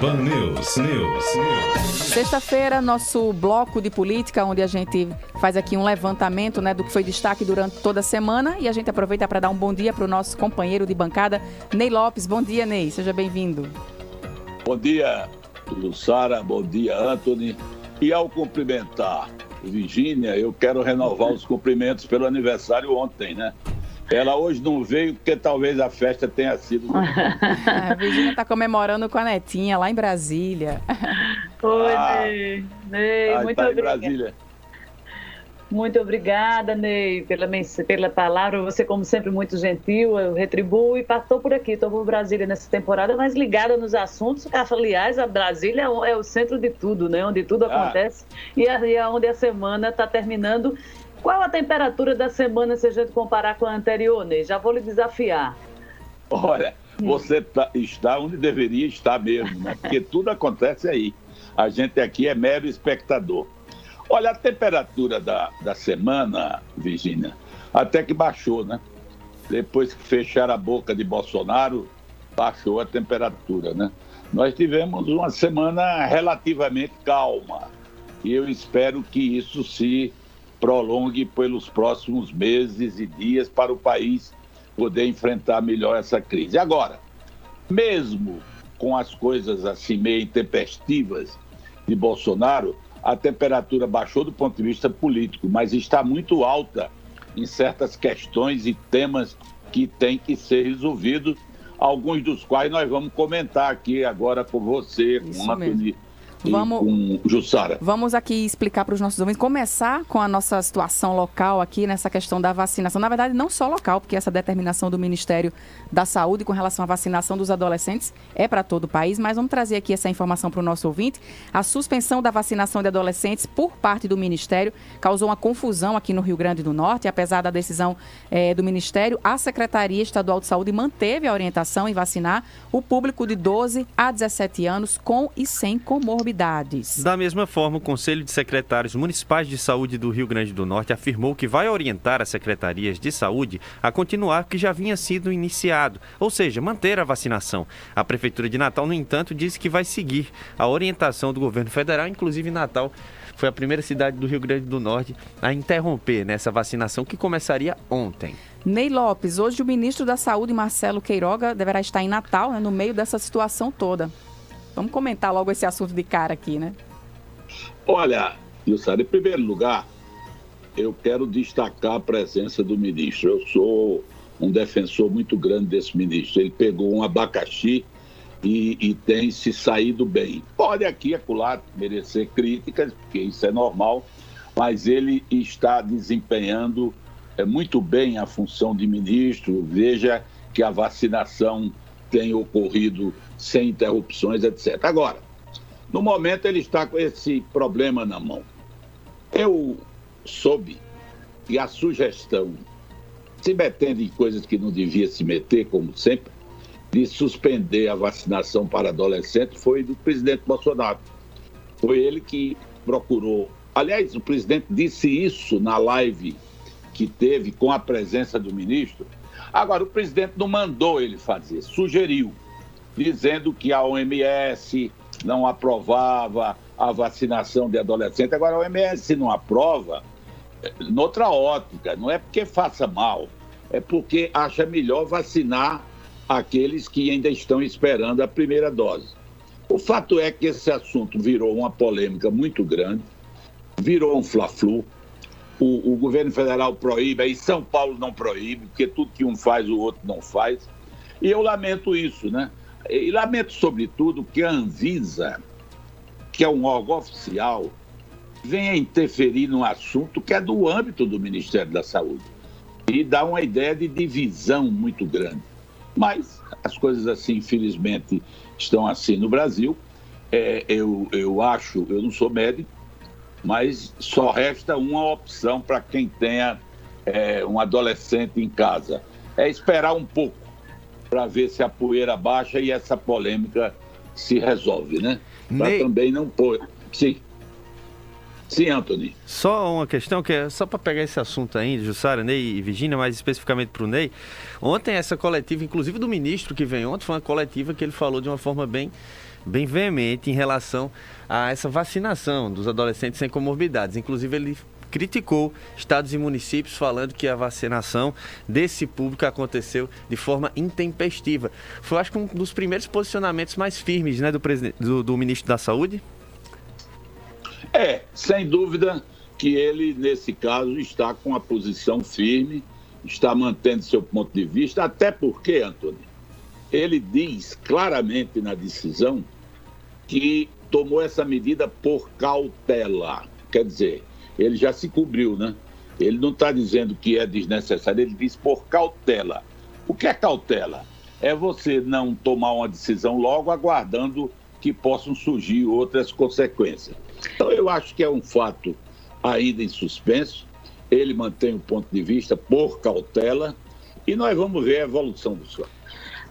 Pan News. Sexta-feira, nosso bloco de política, onde a gente faz aqui um levantamento, né, do que foi destaque durante toda a semana, e a gente aproveita para dar um bom dia para o nosso companheiro de bancada, Ney Lopes. Bom dia, Ney. Seja bem-vindo. Bom dia, Jussara. Bom dia, Anthony. E ao cumprimentar Virgínia, eu quero renovar os cumprimentos pelo aniversário ontem, né? Ela hoje não veio porque talvez a festa tenha sido... A Virgínia está comemorando com a netinha lá em Brasília. Oi, Ney. Muito tá obrigada. Em Brasília. Muito obrigada, Ney, pela palavra. Você, como sempre, muito gentil. Eu retribuo e estou por aqui. Estou por Brasília nessa temporada, mas ligada nos assuntos. Aliás, a Brasília é o centro de tudo, né? Onde tudo acontece e onde a semana está terminando. Qual a temperatura da semana se a gente comparar com a anterior, Ney? Já vou lhe desafiar. Olha, você está onde deveria estar mesmo, né? Porque tudo acontece aí. A gente aqui é mero espectador. Olha, a temperatura da semana, Virgínia, até que baixou, né? Depois que fecharam a boca de Bolsonaro, baixou a temperatura, né? Nós tivemos uma semana relativamente calma. E eu espero que isso se prolongue pelos próximos meses e dias para o país poder enfrentar melhor essa crise. Agora, mesmo com as coisas assim meio intempestivas de Bolsonaro, a temperatura baixou do ponto de vista político, mas está muito alta em certas questões e temas que têm que ser resolvidos, alguns dos quais nós vamos comentar aqui agora com você, com o Anthony e com Jussara. Vamos aqui explicar para os nossos ouvintes, começar com a nossa situação local aqui nessa questão da vacinação. Na verdade, não só local, porque essa determinação do Ministério da Saúde com relação à vacinação dos adolescentes é para todo o país, mas vamos trazer aqui essa informação para o nosso ouvinte. A suspensão da vacinação de adolescentes por parte do Ministério causou uma confusão aqui no Rio Grande do Norte. Apesar da decisão do Ministério, a Secretaria Estadual de Saúde manteve a orientação em vacinar o público de 12 a 17 anos com e sem comorbidades. Da mesma forma, o Conselho de Secretários Municipais de Saúde do Rio Grande do Norte afirmou que vai orientar as secretarias de saúde a continuar o que já vinha sido iniciado, ou seja, manter a vacinação. A Prefeitura de Natal, no entanto, disse que vai seguir a orientação do governo federal, inclusive Natal foi a primeira cidade do Rio Grande do Norte a interromper nessa vacinação que começaria ontem. Ney Lopes, hoje o ministro da Saúde, Marcelo Queiroga, deverá estar em Natal, né, no meio dessa situação toda. Vamos comentar logo esse assunto de cara aqui, né? Olha, Jussara, em primeiro lugar, eu quero destacar a presença do ministro. Eu sou um defensor muito grande desse ministro. Ele pegou um abacaxi e tem se saído bem. Pode aqui e acolá merecer críticas, porque isso é normal, mas ele está desempenhando muito bem a função de ministro. Veja que a vacinação tem ocorrido sem interrupções, etc. Agora, no momento ele está com esse problema na mão. Eu soube que a sugestão, se metendo em coisas que não devia se meter, como sempre, de suspender a vacinação para adolescentes, foi do presidente Bolsonaro. Foi ele que procurou. Aliás, o presidente disse isso na live que teve com a presença do ministro. Agora, o presidente não mandou ele fazer, sugeriu, dizendo que a OMS não aprovava a vacinação de adolescentes. Agora, a OMS não aprova, noutra ótica, não é porque faça mal, é porque acha melhor vacinar aqueles que ainda estão esperando a primeira dose. O fato é que esse assunto virou uma polêmica muito grande, virou um fla-flu. O governo federal proíbe, aí São Paulo não proíbe, porque tudo que um faz, o outro não faz. E eu lamento isso, né? E lamento, sobretudo, que a Anvisa, que é um órgão oficial, venha interferir num assunto que é do âmbito do Ministério da Saúde e dá uma ideia de divisão muito grande. Mas as coisas assim, infelizmente, estão assim no Brasil. Eu acho, eu não sou médico, mas só resta uma opção para quem tenha um adolescente em casa. É esperar um pouco para ver se a poeira baixa e essa polêmica se resolve, né? Para também não pôr... Sim. Sim, Antony. Só uma questão, que é só para pegar esse assunto ainda, Jussara, Ney e Virgínia, mas especificamente para o Ney. Ontem essa coletiva, inclusive do ministro que veio ontem, foi uma coletiva que ele falou de uma forma bem veemente em relação a essa vacinação dos adolescentes sem comorbidades. Inclusive ele criticou estados e municípios falando que a vacinação desse público aconteceu de forma intempestiva. Foi, acho que, um dos primeiros posicionamentos mais firmes, né, do ministro da Saúde. Sem dúvida que ele, nesse caso, está com a posição firme, está mantendo seu ponto de vista, até porque, Antônio, ele diz claramente na decisão que tomou essa medida por cautela. Quer dizer, ele já se cobriu, né? Ele não está dizendo que é desnecessário, ele diz por cautela. O que é cautela? É você não tomar uma decisão logo aguardando que possam surgir outras consequências. Então, eu acho que é um fato ainda em suspenso. Ele mantém o ponto de vista por cautela e nós vamos ver a evolução dos fatos.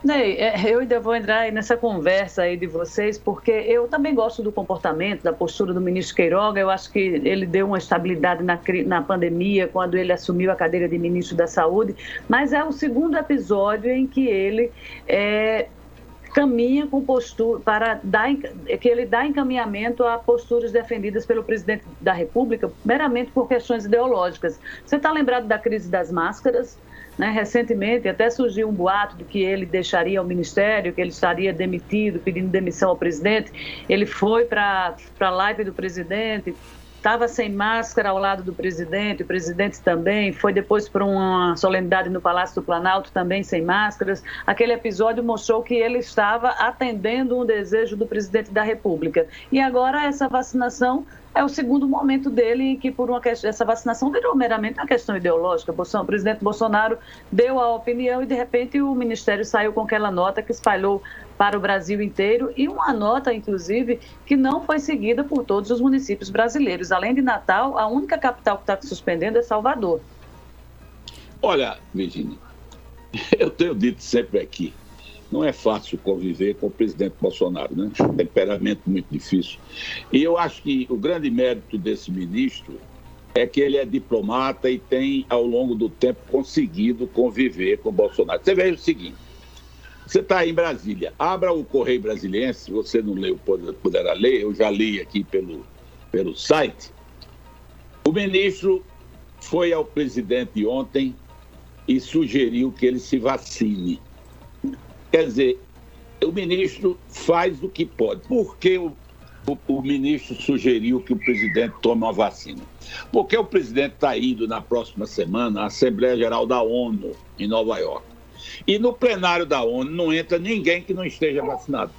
Ney, eu ainda vou entrar aí nessa conversa aí de vocês, porque eu também gosto do comportamento, da postura do ministro Queiroga. Eu acho que ele deu uma estabilidade na pandemia, quando ele assumiu a cadeira de ministro da Saúde, mas é o segundo episódio em que ele caminha com postura que ele dá encaminhamento a posturas defendidas pelo presidente da República, meramente por questões ideológicas. Você está lembrado da crise das máscaras? Né? Recentemente até surgiu um boato de que ele deixaria o ministério, que ele estaria demitido, pedindo demissão ao presidente. Ele foi para a live do presidente, estava sem máscara ao lado do presidente, o presidente também, foi depois para uma solenidade no Palácio do Planalto, também sem máscaras. Aquele episódio mostrou que ele estava atendendo um desejo do presidente da República. E agora essa vacinação é o segundo momento dele em que essa vacinação virou meramente uma questão ideológica. O presidente Bolsonaro deu a opinião e, de repente, o Ministério saiu com aquela nota que espalhou para o Brasil inteiro, e uma nota, inclusive, que não foi seguida por todos os municípios brasileiros. Além de Natal, a única capital que está suspendendo é Salvador. Olha, Virgínia, eu tenho dito sempre aqui, não é fácil conviver com o presidente Bolsonaro, né? Temperamento muito difícil. E eu acho que o grande mérito desse ministro é que ele é diplomata e tem, ao longo do tempo, conseguido conviver com o Bolsonaro. Você veja o seguinte, você está em Brasília, abra o Correio Brasiliense, se você não leu, poderá ler, eu já li aqui pelo site. O ministro foi ao presidente ontem e sugeriu que ele se vacine. Quer dizer, o ministro faz o que pode. Por que o ministro sugeriu que o presidente tome uma vacina? Porque o presidente está indo na próxima semana à Assembleia Geral da ONU, em Nova York. E no plenário da ONU não entra ninguém que não esteja vacinado.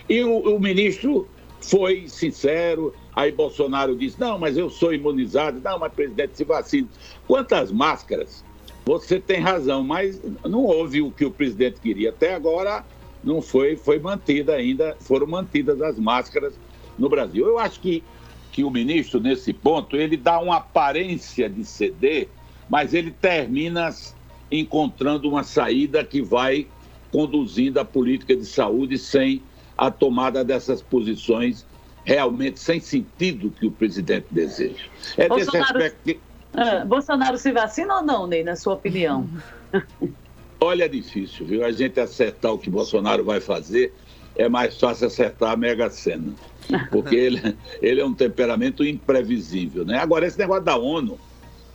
E o ministro foi sincero, aí Bolsonaro disse, não, mas eu sou imunizado, não, mas presidente, se vacina. Quantas máscaras? Você tem razão, mas não houve o que o presidente queria. Até agora não foi mantida ainda, foram mantidas as máscaras no Brasil. Eu acho que o ministro, nesse ponto, ele dá uma aparência de ceder, mas ele termina encontrando uma saída que vai conduzindo a política de saúde sem a tomada dessas posições realmente sem sentido que o presidente deseja. É desse aspecto que... Bolsonaro se vacina ou não, Ney, na sua opinião? Olha, é difícil, viu? A gente acertar o que Bolsonaro vai fazer é mais fácil acertar a Mega Sena, porque ele é um temperamento imprevisível, né? Agora, esse negócio da ONU,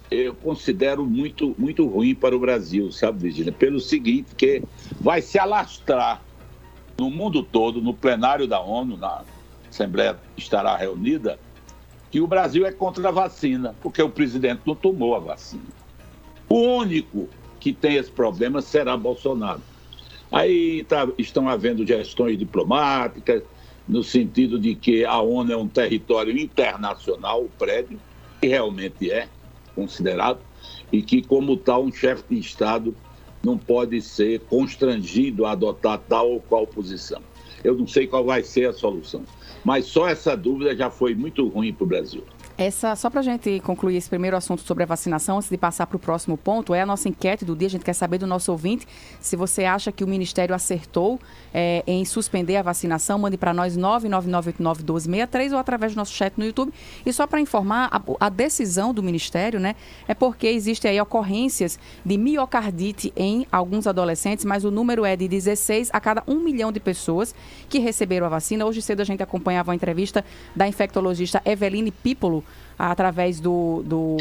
eu considero muito, muito ruim para o Brasil, sabe, Virgínia? Pelo seguinte, que vai se alastrar no mundo todo, no plenário da ONU, na Assembleia estará reunida, que o Brasil é contra a vacina, porque o presidente não tomou a vacina. O único que tem esse problema será Bolsonaro. Aí estão havendo gestões diplomáticas, no sentido de que a ONU é um território internacional, o prédio, que realmente é considerado, e que, como tal, um chefe de Estado não pode ser constrangido a adotar tal ou qual posição. Eu não sei qual vai ser a solução, mas só essa dúvida já foi muito ruim para o Brasil. Só para a gente concluir esse primeiro assunto sobre a vacinação, antes de passar para o próximo ponto, é a nossa enquete do dia. A gente quer saber do nosso ouvinte se você acha que o Ministério acertou em suspender a vacinação. Mande para nós 999891263 ou através do nosso chat no YouTube. E só para informar, a decisão do Ministério, né, é porque existem aí ocorrências de miocardite em alguns adolescentes, mas o número é de 16 a cada 1 milhão de pessoas que receberam a vacina. Hoje cedo a gente acompanhava a entrevista da infectologista Eveline Pípolo, através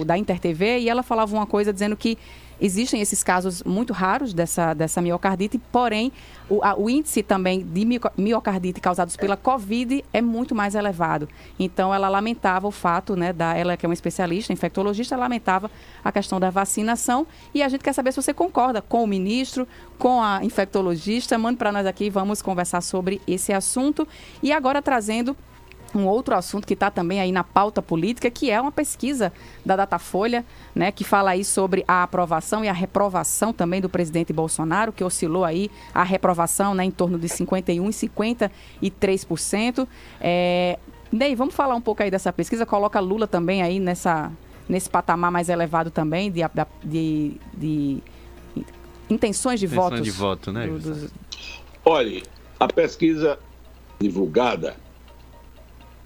da InterTV, e ela falava uma coisa dizendo que existem esses casos muito raros dessa miocardite, porém o índice também de miocardite causados pela Covid é muito mais elevado. Então ela lamentava o fato, né, ela que é uma especialista, infectologista, lamentava a questão da vacinação, e a gente quer saber se você concorda com o ministro, com a infectologista. Mande para nós aqui, vamos conversar sobre esse assunto. E agora trazendo um outro assunto que está também aí na pauta política, que é uma pesquisa da Datafolha, né, que fala aí sobre a aprovação e a reprovação também do presidente Bolsonaro, que oscilou aí a reprovação, né, em torno de 51% e 53%. Ney, vamos falar um pouco aí dessa pesquisa, coloca Lula também aí nesse patamar mais elevado também de intenções de votos. De voto, né? Olha, a pesquisa divulgada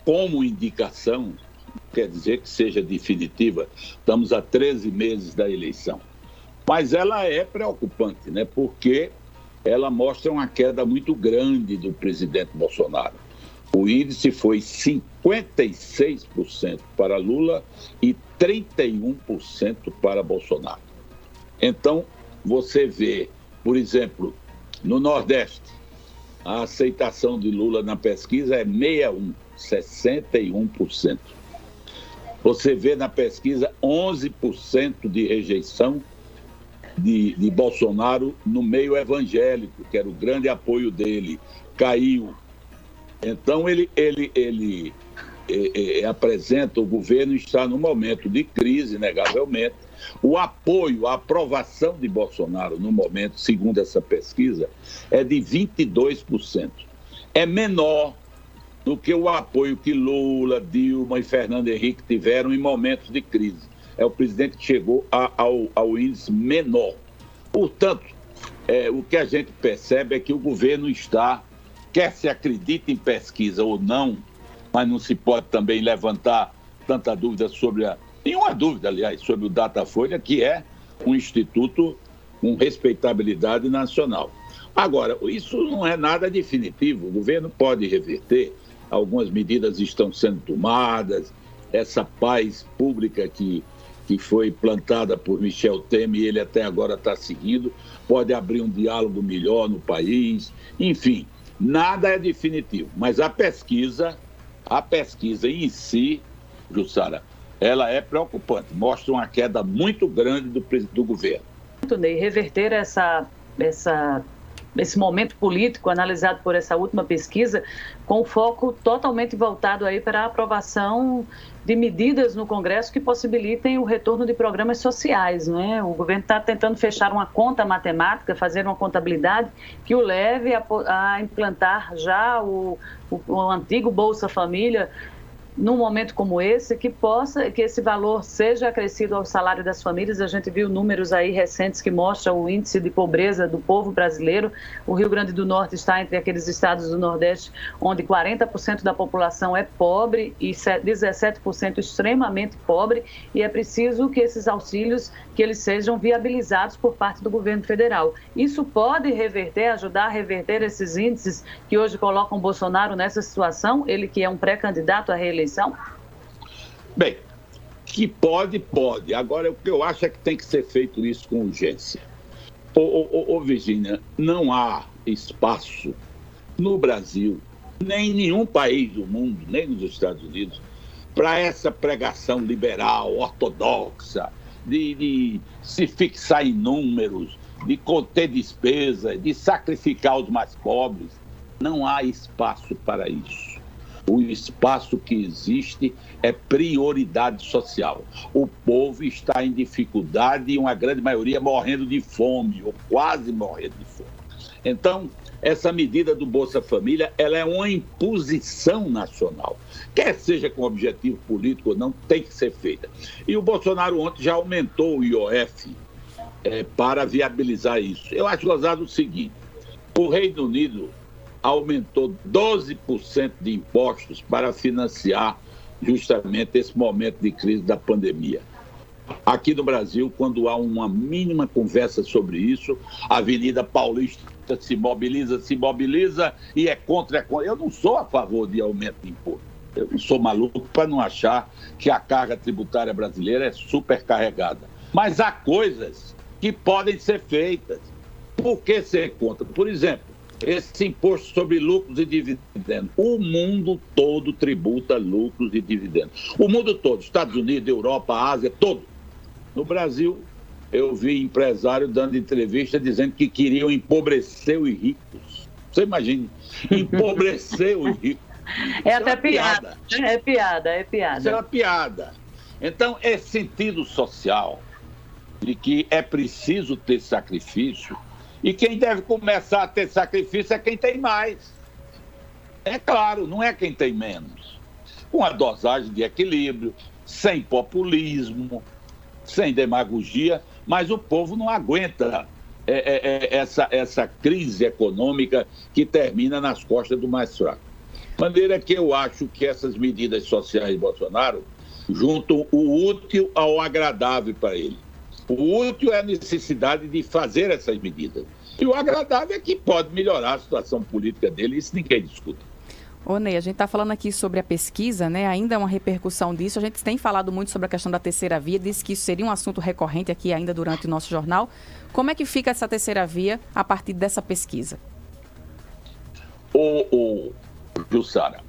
como indicação, quer dizer que seja definitiva, estamos a 13 meses da eleição. Mas ela é preocupante, né? Porque ela mostra uma queda muito grande do presidente Bolsonaro. O índice foi 56% para Lula e 31% para Bolsonaro. Então, você vê, por exemplo, no Nordeste, a aceitação de Lula na pesquisa é 61%. Você vê na pesquisa 11% de rejeição de Bolsonaro no meio evangélico, que era o grande apoio dele, caiu. Então ele apresenta, o governo está num momento de crise, inegavelmente. O apoio, a aprovação de Bolsonaro no momento, segundo essa pesquisa, é de 22%. É menor do que o apoio que Lula, Dilma e Fernando Henrique tiveram em momentos de crise. É o presidente que chegou ao índice menor. Portanto, o que a gente percebe é que o governo está, quer se acredite em pesquisa ou não, mas não se pode também levantar tanta dúvida nenhuma dúvida, aliás, sobre o Datafolha, que é um instituto com respeitabilidade nacional. Agora, isso não é nada definitivo. O governo pode reverter, algumas medidas estão sendo tomadas, essa paz pública que foi plantada por Michel Temer, ele até agora está seguindo, pode abrir um diálogo melhor no país, enfim, nada é definitivo. Mas a pesquisa em si, Jussara, ela é preocupante, mostra uma queda muito grande do governo. Ney, reverter esse momento político analisado por essa última pesquisa, com foco totalmente voltado aí para a aprovação de medidas no Congresso que possibilitem o retorno de programas sociais, né? O governo está tentando fechar uma conta matemática, fazer uma contabilidade que o leve a implantar já o antigo Bolsa Família, num momento como esse, que esse valor seja acrescido ao salário das famílias. A gente viu números aí recentes que mostram o índice de pobreza do povo brasileiro. O Rio Grande do Norte está entre aqueles estados do Nordeste onde 40% da população é pobre e 17% extremamente pobre, e é preciso que esses auxílios que eles sejam viabilizados por parte do governo federal. Isso pode ajudar a reverter esses índices que hoje colocam Bolsonaro nessa situação, ele que é um pré-candidato à reeleição? Bem, que pode. Agora, o que eu acho é que tem que ser feito isso com urgência. Virgínia, não há espaço no Brasil, nem em nenhum país do mundo, nem nos Estados Unidos, para essa pregação liberal, ortodoxa, de se fixar em números, de conter despesa, de sacrificar os mais pobres. Não há espaço para isso. O espaço que existe é prioridade social. O povo está em dificuldade e uma grande maioria morrendo de fome, ou quase morrendo de fome. Então, essa medida do Bolsa Família, ela é uma imposição nacional. Quer seja com objetivo político ou não, tem que ser feita. E o Bolsonaro ontem já aumentou o IOF para viabilizar isso. Eu acho gozado o seguinte, o Reino Unido aumentou 12% de impostos para financiar justamente esse momento de crise da pandemia. Aqui no Brasil, quando há uma mínima conversa sobre isso, a Avenida Paulista se mobiliza e é contra. Eu não sou a favor de aumento de imposto. Eu não sou maluco para não achar que a carga tributária brasileira é supercarregada. Mas há coisas que podem ser feitas. Por que ser contra? Por exemplo, esse imposto sobre lucros e dividendos. O mundo todo tributa lucros e dividendos. O mundo todo, Estados Unidos, Europa, Ásia, todo. No Brasil, eu vi empresário dando entrevista dizendo que queriam empobrecer os ricos. Você imagina, empobrecer os ricos. É até piada. É piada. Isso é uma piada. Então, é sentido social de que é preciso ter sacrifício e quem deve começar a ter sacrifício é quem tem mais. É claro, não é quem tem menos. Com a dosagem de equilíbrio, sem populismo, sem demagogia, mas o povo não aguenta essa crise econômica que termina nas costas do mais fraco. De maneira que eu acho que essas medidas sociais de Bolsonaro juntam o útil ao agradável para ele. O útil é a necessidade de fazer essas medidas. E o agradável é que pode melhorar a situação política dele, isso ninguém discute. Ô Ney, a gente está falando aqui sobre a pesquisa, né? Ainda é uma repercussão disso. A gente tem falado muito sobre a questão da terceira via, disse que isso seria um assunto recorrente aqui ainda durante o nosso jornal. Como é que fica essa terceira via a partir dessa pesquisa? Jussara,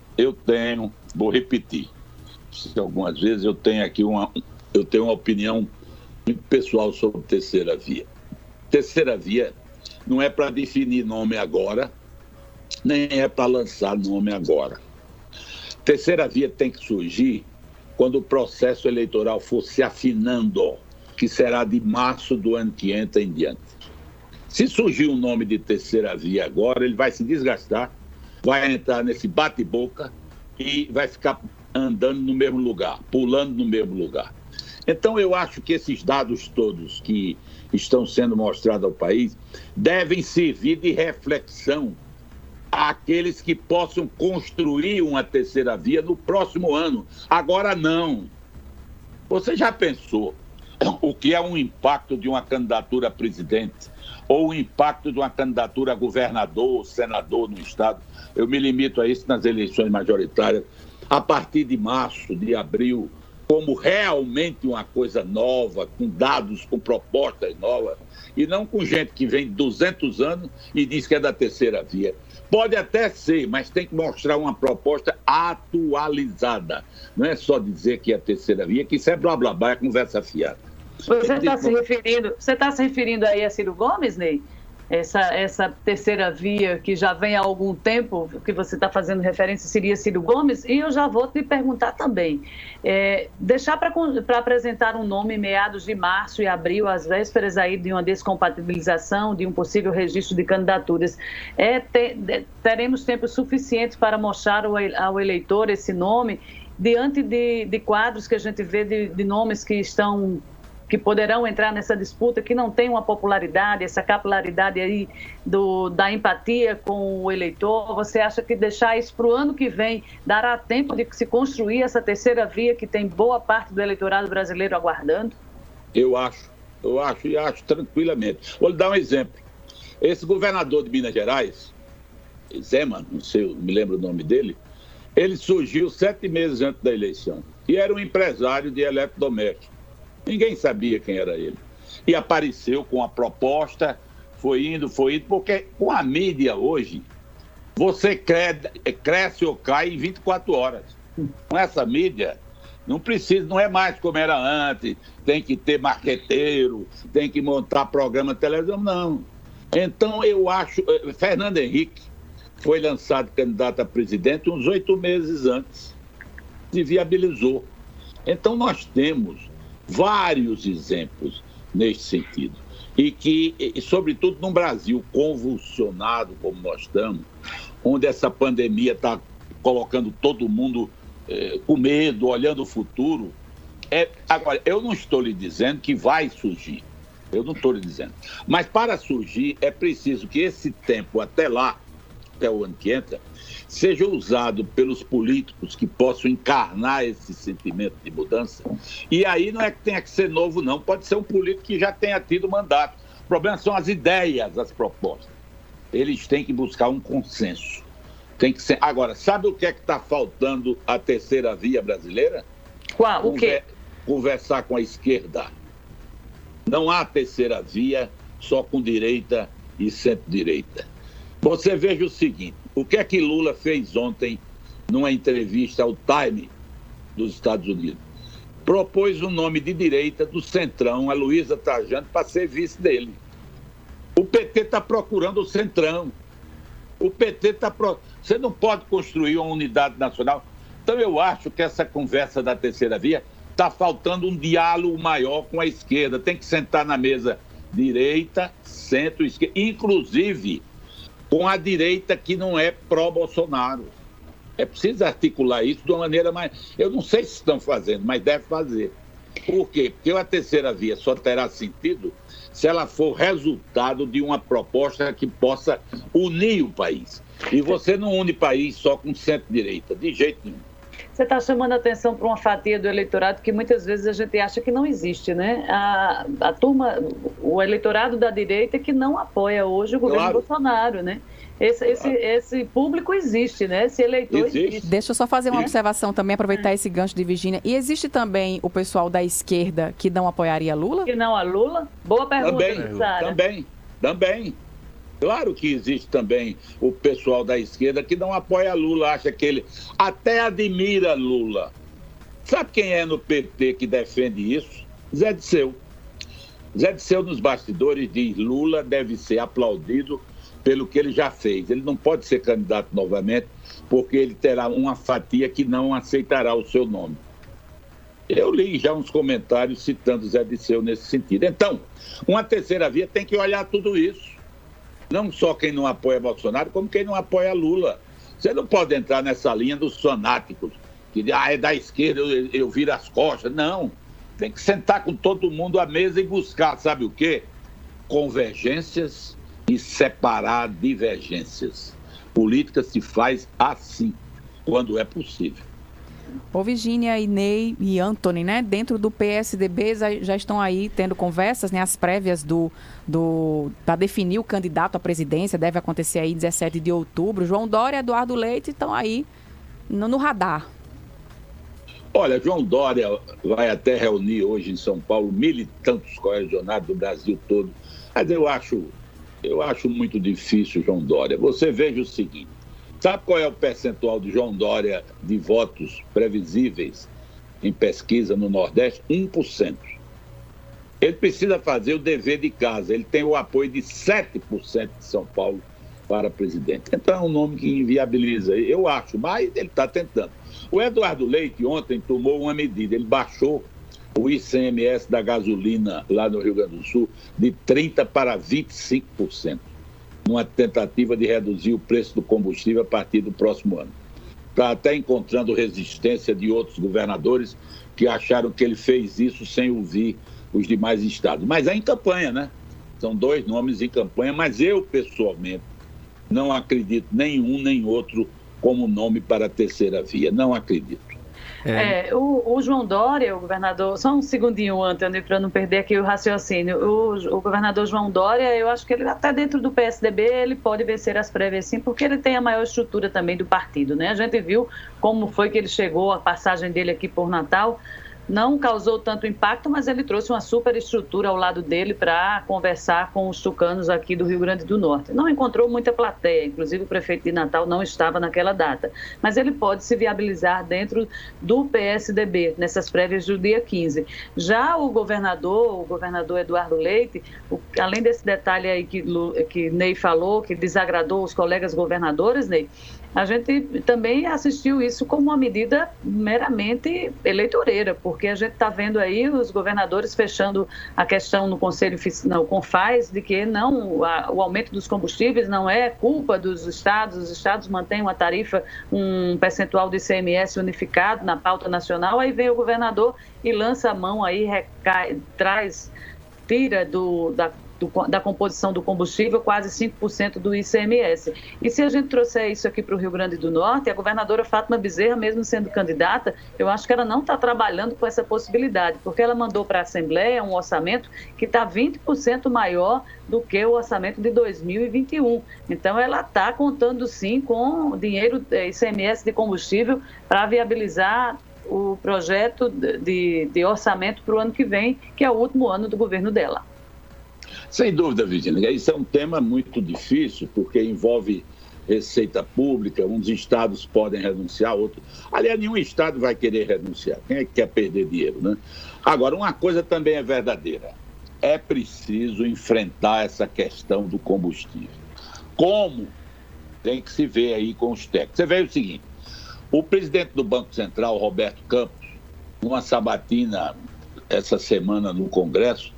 vou repetir, algumas vezes eu tenho aqui uma opinião muito pessoal sobre terceira via. Terceira via não é para definir nome agora, nem é para lançar nome agora. Terceira via tem que surgir quando o processo eleitoral for se afinando, que será de março do ano que entra em diante. Se surgir um nome de terceira via agora, ele vai se desgastar, vai entrar nesse bate-boca e vai ficar andando no mesmo lugar, pulando no mesmo lugar. Então, eu acho que esses dados todos que estão sendo mostrados ao país devem servir de reflexão àqueles que possam construir uma terceira via no próximo ano. Agora não. Você já pensou o que é um impacto de uma candidatura a presidente ou o impacto de uma candidatura a governador, senador no estado? Eu me limito a isso nas eleições majoritárias. A partir de março, de abril, como realmente uma coisa nova, com dados, com propostas novas, e não com gente que vem de 200 anos e diz que é da terceira via. Pode até ser, mas tem que mostrar uma proposta atualizada. Não é só dizer que é a terceira via, que isso é blá blá blá, é conversa fiada. Você está se referindo aí a Ciro Gomes, Ney? Essa terceira via que já vem há algum tempo, que você está fazendo referência, seria Ciro Gomes? E eu já vou te perguntar também. Deixar para apresentar um nome em meados de março e abril, às vésperas aí de uma descompatibilização, de um possível registro de candidaturas, teremos tempo suficiente para mostrar ao eleitor esse nome, diante de quadros que a gente vê de nomes que poderão entrar nessa disputa, que não tem uma popularidade, essa capilaridade aí da empatia com o eleitor. Você acha que deixar isso para o ano que vem dará tempo de se construir essa terceira via que tem boa parte do eleitorado brasileiro aguardando? Eu acho tranquilamente. Vou lhe dar um exemplo. Esse governador de Minas Gerais, Zema, não sei, me lembro o nome dele, ele surgiu 7 meses antes da eleição e era um empresário de eletrodoméstico. Ninguém sabia quem era ele. E apareceu com a proposta, foi indo, porque com a mídia hoje, você cresce ou cai em 24 horas. Com essa mídia, não é mais como era antes, tem que ter marqueteiro, tem que montar programa de televisão, não. Então, eu acho... Fernando Henrique foi lançado candidato a presidente uns 8 meses antes, se viabilizou. Então, nós temos vários exemplos nesse sentido. e sobretudo num Brasil convulsionado como nós estamos, onde essa pandemia está colocando todo mundo com medo, olhando o futuro. Agora, eu não estou lhe dizendo que vai surgir, eu não estou lhe dizendo, mas para surgir é preciso que esse tempo até lá, até o ano que entra, seja usado pelos políticos que possam encarnar esse sentimento de mudança. E aí não é que tenha que ser novo, não. Pode ser um político que já tenha tido mandato. O problema são as ideias, as propostas. Eles têm que buscar um consenso. Tem que ser... Agora, sabe o que é que está faltando à terceira via brasileira? Qual? O quê? Conversar com a esquerda. Não há terceira via só com direita e centro-direita. Você veja o seguinte, o que é que Lula fez ontem numa entrevista ao Time dos Estados Unidos? Propôs o nome de direita do Centrão, a Luísa Trajano, para ser vice dele. O PT está procurando o Centrão. O PT está... Você não pode construir uma unidade nacional. Então eu acho que essa conversa da terceira via está faltando um diálogo maior com a esquerda. Tem que sentar na mesa direita, centro, esquerda, inclusive com a direita que não é pró-Bolsonaro. É preciso articular isso de uma maneira mais... Eu não sei se estão fazendo, mas deve fazer. Por quê? Porque a terceira via só terá sentido se ela for resultado de uma proposta que possa unir o país. E você não une o país só com centro-direita, de jeito nenhum. Você está chamando a atenção para uma fatia do eleitorado que muitas vezes a gente acha que não existe, né? A turma, o eleitorado da direita que não apoia hoje o governo Bolsonaro, né? Esse público existe, né? Esse eleitor existe. Deixa eu só fazer uma observação também, aproveitar esse gancho de Virgínia. E existe também o pessoal da esquerda que não apoiaria Lula? Que não a Lula? Boa pergunta, Sara. Também. Claro que existe também o pessoal da esquerda que não apoia Lula, acha que ele até admira Lula. Sabe quem é no PT que defende isso? Zé Disseu. Zé Disseu nos bastidores diz: Lula deve ser aplaudido pelo que ele já fez. Ele não pode ser candidato novamente porque ele terá uma fatia que não aceitará o seu nome. Eu li já uns comentários citando Zé Disseu nesse sentido. Então, uma terceira via tem que olhar tudo isso. Não só quem não apoia Bolsonaro, como quem não apoia Lula. Você não pode entrar nessa linha dos fanáticos, que é da esquerda, eu viro as costas. Não. Tem que sentar com todo mundo à mesa e buscar, sabe o quê? Convergências e separar divergências. Política se faz assim, quando é possível. Ô Virgínia, Ney e Antony, né? Dentro do PSDB já estão aí tendo conversas, né? As prévias para definir o candidato à presidência deve acontecer aí 17 de outubro. João Dória e Eduardo Leite estão aí no radar. Olha, João Dória vai até reunir hoje em São Paulo militantes correligionários do Brasil todo. Mas eu acho muito difícil, João Dória. Você veja o seguinte. Sabe qual é o percentual de João Dória de votos previsíveis em pesquisa no Nordeste? 1%. Ele precisa fazer o dever de casa. Ele tem o apoio de 7% de São Paulo para presidente. Então é um nome que inviabiliza, eu acho, mas ele está tentando. O Eduardo Leite ontem tomou uma medida. Ele baixou o ICMS da gasolina lá no Rio Grande do Sul de 30% para 25%. Numa tentativa de reduzir o preço do combustível a partir do próximo ano. Está até encontrando resistência de outros governadores que acharam que ele fez isso sem ouvir os demais estados. Mas é em campanha, né? São 2 nomes em campanha, mas eu, pessoalmente, não acredito nenhum nem outro como nome para a terceira via. Não acredito. O João Dória, o governador... Só um segundinho, Antônio, para não perder aqui o raciocínio. O governador João Dória, eu acho que ele até dentro do PSDB ele pode vencer as prévias sim, porque ele tem a maior estrutura também do partido, né? A gente viu como foi que ele chegou, a passagem dele aqui por Natal. Não causou tanto impacto, mas ele trouxe uma super estrutura ao lado dele para conversar com os tucanos aqui do Rio Grande do Norte. Não encontrou muita plateia, inclusive o prefeito de Natal não estava naquela data, mas ele pode se viabilizar dentro do PSDB, nessas prévias do dia 15. Já o governador Eduardo Leite, além desse detalhe aí que Ney falou, que desagradou os colegas governadores, Ney, a gente também assistiu isso como uma medida meramente eleitoreira, porque a gente está vendo aí os governadores fechando a questão no Conselho no CONFAS de que o aumento dos combustíveis não é culpa dos estados, os estados mantêm uma tarifa, um percentual de ICMS unificado na pauta nacional, aí vem o governador e lança a mão aí, tira da composição do combustível quase 5% do ICMS. E se a gente trouxer isso aqui para o Rio Grande do Norte, a governadora Fátima Bezerra, mesmo sendo candidata, eu acho que ela não está trabalhando com essa possibilidade, porque ela mandou para a Assembleia um orçamento que está 20% maior do que o orçamento de 2021. Então, ela está contando, sim, com dinheiro ICMS de combustível para viabilizar o projeto de orçamento para o ano que vem, que é o último ano do governo dela. Sem dúvida, Virginia. Isso é um tema muito difícil, porque envolve receita pública, uns estados podem renunciar, outros... Aliás, nenhum estado vai querer renunciar. Quem é que quer perder dinheiro, né? Agora, uma coisa também é verdadeira. É preciso enfrentar essa questão do combustível. Como? Tem que se ver aí com os técnicos. Você vê o seguinte, o presidente do Banco Central, Roberto Campos, numa sabatina essa semana no Congresso,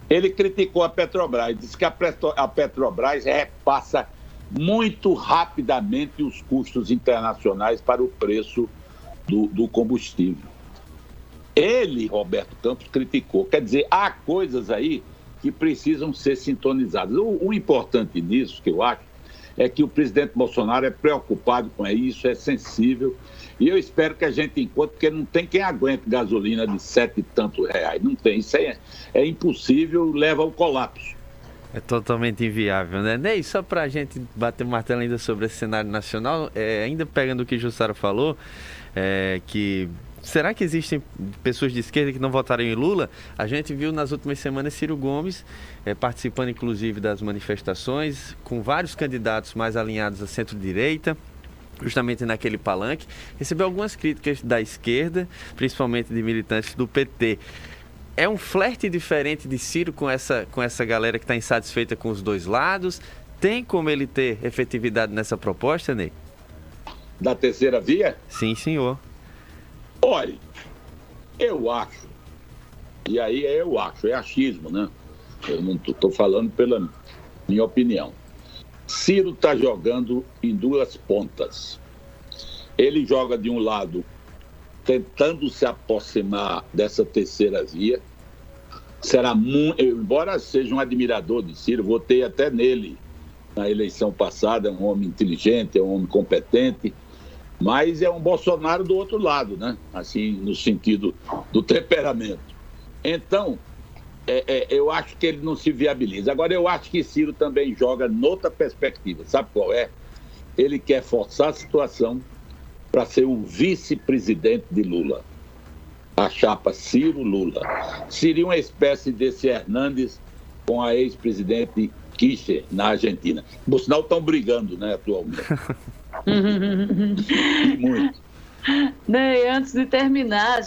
ele criticou a Petrobras, disse que a Petrobras repassa muito rapidamente os custos internacionais para o preço do combustível. Ele, Roberto Campos, criticou. Quer dizer, há coisas aí que precisam ser sintonizadas. O importante nisso, que eu acho, é que o presidente Bolsonaro é preocupado com isso, é sensível, e eu espero que a gente encontre, porque não tem quem aguente gasolina de 7 e tantos reais, não tem, isso é impossível, leva ao colapso. É totalmente inviável, né? Ney, só para a gente bater o martelo ainda sobre esse cenário nacional, ainda pegando o que Jussara falou, que será que existem pessoas de esquerda que não votaram em Lula? A gente viu nas últimas semanas Ciro Gomes participando inclusive das manifestações, com vários candidatos mais alinhados à centro-direita, justamente naquele palanque. Recebeu algumas críticas da esquerda, principalmente de militantes do PT. É um flerte diferente de Ciro com essa galera que está insatisfeita com os dois lados? Tem como ele ter efetividade nessa proposta, Ney? Da terceira via? Sim, senhor. Olha, eu acho, e aí eu acho, é achismo, né? Eu não estou falando pela minha opinião. Ciro está jogando em duas pontas. Ele joga de um lado, tentando se aproximar dessa terceira via. Embora seja um admirador de Ciro, votei até nele na eleição passada, é um homem inteligente, é um homem competente, mas é um Bolsonaro do outro lado, né? Assim, no sentido do temperamento. Então, eu acho que ele não se viabiliza. Agora, eu acho que Ciro também joga noutra perspectiva. Sabe qual é? Ele quer forçar a situação para ser o vice-presidente de Lula. A chapa Ciro-Lula. Seria uma espécie desse Hernandes com a ex-presidente Kirchner na Argentina. Por sinal, estão brigando, né, atualmente. E muito. Ney, antes de terminar,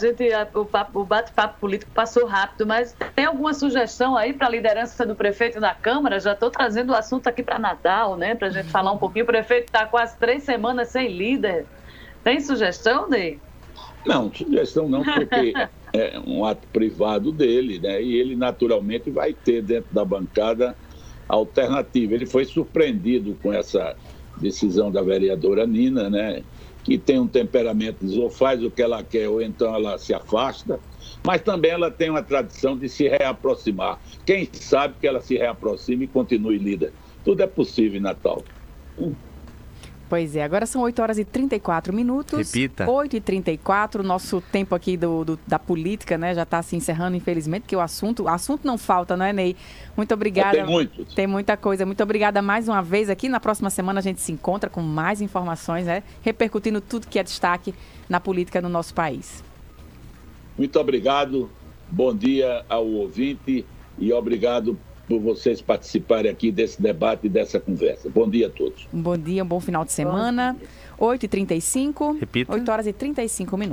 o bate-papo político passou rápido, mas tem alguma sugestão aí para a liderança do prefeito da Câmara? Já estou trazendo o assunto aqui para Natal, né? Para a gente falar um pouquinho. O prefeito está quase 3 semanas sem líder. Tem sugestão, Ney? Não, sugestão não, porque é um ato privado dele, né? E ele naturalmente vai ter dentro da bancada alternativa. Ele foi surpreendido com essa decisão da vereadora Nina, né? Que tem um temperamento, ou faz o que ela quer, ou então ela se afasta, mas também ela tem uma tradição de se reaproximar. Quem sabe que ela se reaproxime e continue líder. Tudo é possível em Natal. Pois é, agora são 8 horas e 34 minutos. Repita. 8h34, nosso tempo aqui da política, né, já está se encerrando, infelizmente, porque o assunto não falta, não é, Ney? Muito obrigada. Tem muitos. Tem muita coisa. Muito obrigada mais uma vez aqui. Na próxima semana a gente se encontra com mais informações, né, repercutindo tudo que é destaque na política no nosso país. Muito obrigado. Bom dia ao ouvinte e obrigado por vocês participarem aqui desse debate e dessa conversa. Bom dia a todos. Um bom dia, um bom final de semana. 8h35. Repita. 8 horas e 35 minutos.